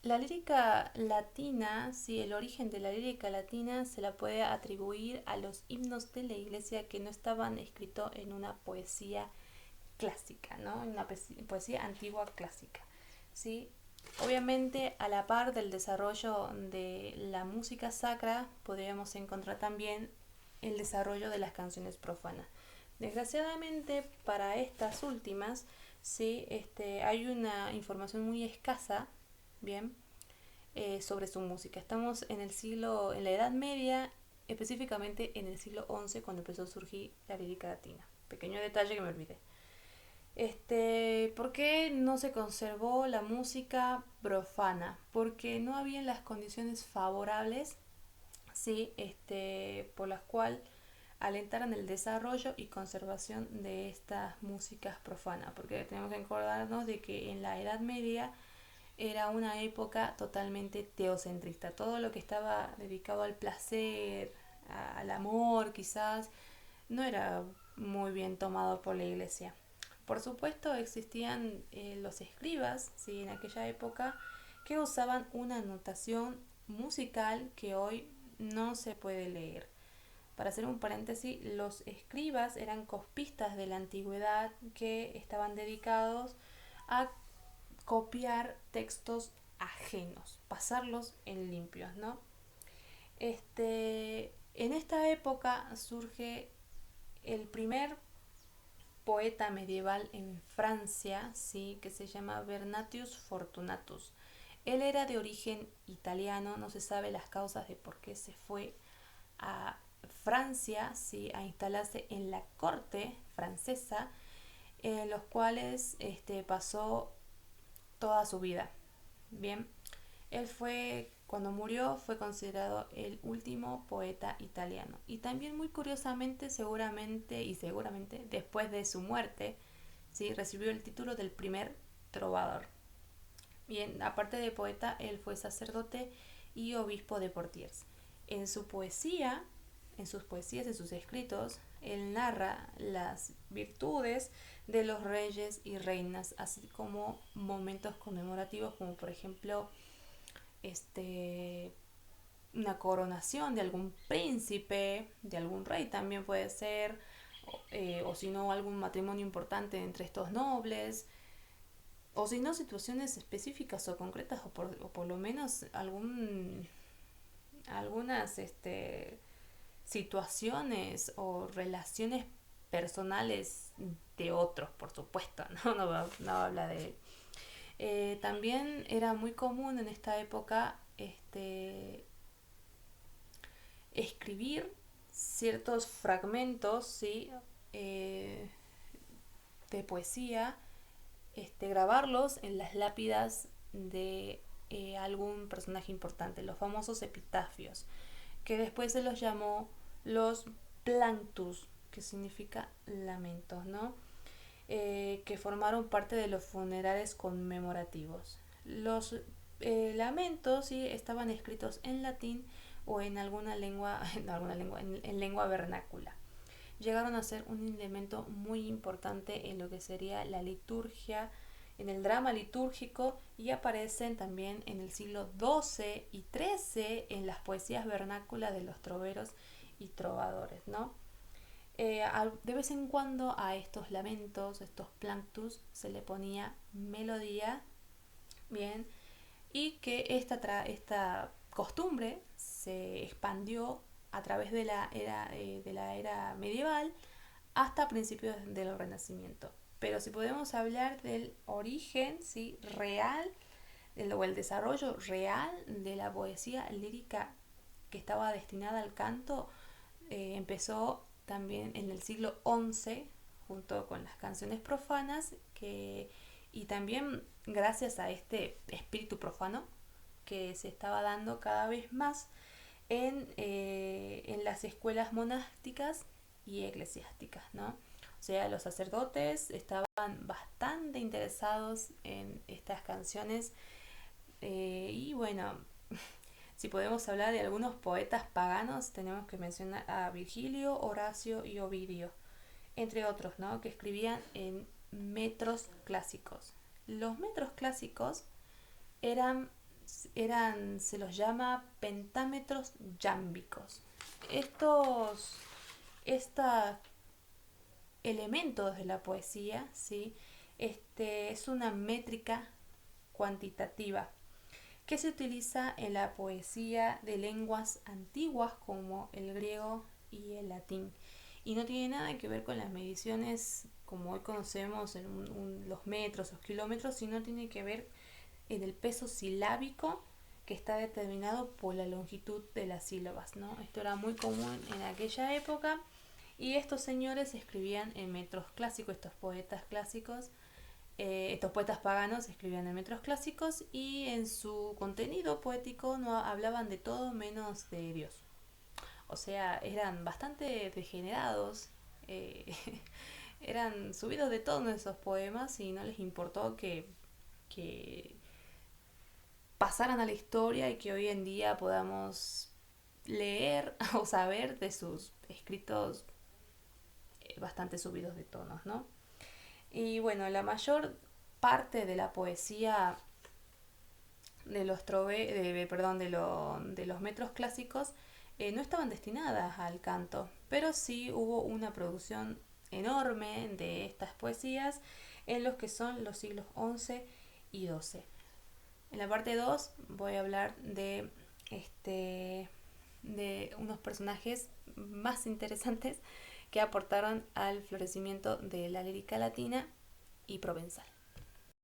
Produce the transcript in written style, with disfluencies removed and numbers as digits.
La lírica latina, sí, el origen de la lírica latina se la puede atribuir a los himnos de la iglesia que no estaban escritos en una poesía clásica, ¿no? En una poesía antigua clásica, ¿sí? Obviamente, a la par del desarrollo de la música sacra, podríamos encontrar también el desarrollo de las canciones profanas. Desgraciadamente, para estas últimas, sí, hay una información muy escasa, bien, sobre su música. Estamos en la Edad Media, específicamente en el siglo XI, cuando empezó a surgir la lírica latina. Pequeño detalle que me olvidé. ¿Por qué no se conservó la música profana? Porque no habían las condiciones favorables, sí, por las cuales alentaran el desarrollo y conservación de estas músicas profanas. Porque tenemos que acordarnos de que en la Edad Media era una época totalmente teocentrista. Todo lo que estaba dedicado al placer, al amor, quizás, no era muy bien tomado por la iglesia. Por supuesto, existían los escribas, ¿sí? En aquella época, que usaban una notación musical que hoy no se puede leer. Para hacer un paréntesis, los escribas eran copistas de la antigüedad que estaban dedicados a copiar textos ajenos, pasarlos en limpios, ¿no? En esta época surge el primer poeta medieval en Francia, sí, que se llama Bernatius Fortunatus. Él era de origen italiano, no se sabe las causas de por qué se fue a Francia, sí, a instalarse en la corte francesa, en los cuales pasó toda su vida. Bien, cuando murió, fue considerado el último poeta italiano. Y también muy curiosamente, seguramente, después de su muerte, ¿sí? Recibió el título del primer trovador. Bien, aparte de poeta, él fue sacerdote y obispo de Poitiers. En su poesía, en sus poesías, en sus escritos, él narra las virtudes de los reyes y reinas, así como momentos conmemorativos, como por ejemplo una coronación de algún príncipe, de algún rey también puede ser, o si no algún matrimonio importante entre estos nobles, o si no situaciones específicas o concretas, o por lo menos algunas situaciones o relaciones personales de otros, por supuesto, no habla de él. También era muy común en esta época escribir ciertos fragmentos, ¿sí? eh, de poesía, grabarlos en las lápidas de algún personaje importante, los famosos epitafios, que después se los llamó los planctus, que significa lamentos, ¿no? Que formaron parte de los funerales conmemorativos. Los lamentos, ¿sí? Estaban escritos en latín o en alguna lengua, en lengua vernácula. Llegaron a ser un elemento muy importante en lo que sería la liturgia, en el drama litúrgico, y aparecen también en el siglo XII y XIII en las poesías vernáculas de los troveros y trovadores, ¿no? De vez en cuando a estos lamentos, estos planctus, se le ponía melodía, bien, y que esta costumbre se expandió a través de la era medieval hasta principios del Renacimiento. Pero si podemos hablar del origen, ¿sí? Real, o el desarrollo real de la poesía lírica que estaba destinada al canto, empezó también en el siglo XI, junto con las canciones profanas, y también gracias a este espíritu profano que se estaba dando cada vez más en las escuelas monásticas y eclesiásticas, ¿no? O sea, los sacerdotes estaban bastante interesados en estas canciones, y bueno, si podemos hablar de algunos poetas paganos, tenemos que mencionar a Virgilio, Horacio y Ovidio, entre otros, ¿no? Que escribían en metros clásicos. Los metros clásicos eran se los llama pentámetros yámbicos. Estos elementos de la poesía, ¿sí? Es una métrica cuantitativa que se utiliza en la poesía de lenguas antiguas como el griego y el latín. Y no tiene nada que ver con las mediciones como hoy conocemos en los metros, los kilómetros, sino tiene que ver en el peso silábico que está determinado por la longitud de las sílabas, ¿no? Esto era muy común en aquella época y estos señores escribían en metros clásicos, estos poetas clásicos, estos poetas paganos escribían en metros clásicos y en su contenido poético no hablaban de todo menos de Dios. O sea, eran bastante degenerados, eh, eran subidos de tono esos poemas y no les importó que pasaran a la historia y que hoy en día podamos leer o saber de sus escritos bastante subidos de tonos, ¿no? Y bueno, la mayor parte de la poesía de los de los metros clásicos no estaban destinadas al canto, pero sí hubo una producción enorme de estas poesías en los que son los siglos XI y XII. En la parte 2 voy a hablar de unos personajes más interesantes que aportaron al florecimiento de la lírica latina y provenzal.